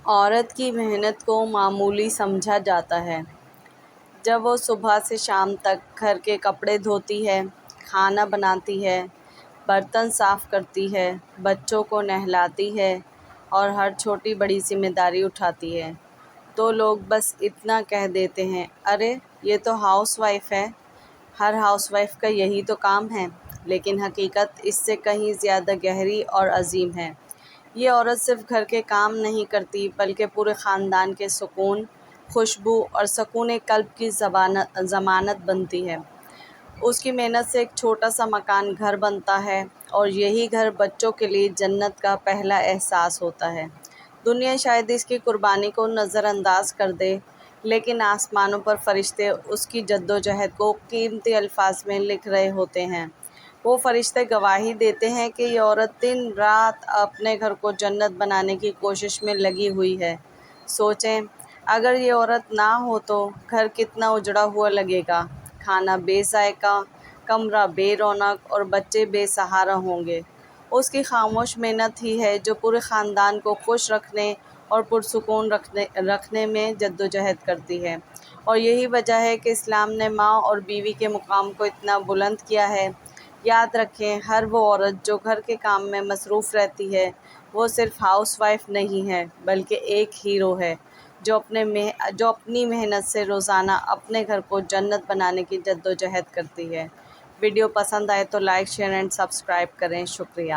عورت کی محنت کو معمولی سمجھا جاتا ہے جب وہ صبح سے شام تک گھر کے کپڑے دھوتی ہے، کھانا بناتی ہے، برتن صاف کرتی ہے، بچوں کو نہلاتی ہے اور ہر چھوٹی بڑی ذمہ داری اٹھاتی ہے تو لوگ بس اتنا کہہ دیتے ہیں، ارے یہ تو ہاؤس وائف ہے، ہر ہاؤس وائف کا یہی تو کام ہے۔ لیکن حقیقت اس سے کہیں زیادہ گہری اور عظیم ہے۔ یہ عورت صرف گھر کے کام نہیں کرتی بلکہ پورے خاندان کے سکون، خوشبو اور سکون قلب کی ضمانت بنتی ہے۔ اس کی محنت سے ایک چھوٹا سا مکان گھر بنتا ہے اور یہی گھر بچوں کے لیے جنت کا پہلا احساس ہوتا ہے۔ دنیا شاید اس کی قربانی کو نظر انداز کر دے، لیکن آسمانوں پر فرشتے اس کی جدوجہد کو قیمتی الفاظ میں لکھ رہے ہوتے ہیں۔ وہ فرشتے گواہی دیتے ہیں کہ یہ عورت دن رات اپنے گھر کو جنت بنانے کی کوشش میں لگی ہوئی ہے۔ سوچیں، اگر یہ عورت نہ ہو تو گھر کتنا اجڑا ہوا لگے گا، کھانا بے ذائقہ، کمرہ بے رونق اور بچے بے سہارا ہوں گے۔ اس کی خاموش محنت ہی ہے جو پورے خاندان کو خوش رکھنے اور پرسکون رکھنے میں جدوجہد کرتی ہے۔ اور یہی وجہ ہے کہ اسلام نے ماں اور بیوی کے مقام کو اتنا بلند کیا ہے۔ یاد رکھیں، ہر وہ عورت جو گھر کے کام میں مصروف رہتی ہے وہ صرف ہاؤس وائف نہیں ہے بلکہ ایک ہیرو ہے جو اپنی محنت سے روزانہ اپنے گھر کو جنت بنانے کی جدوجہد کرتی ہے۔ ویڈیو پسند آئے تو لائک، شیئر اینڈ سبسکرائب کریں۔ شکریہ۔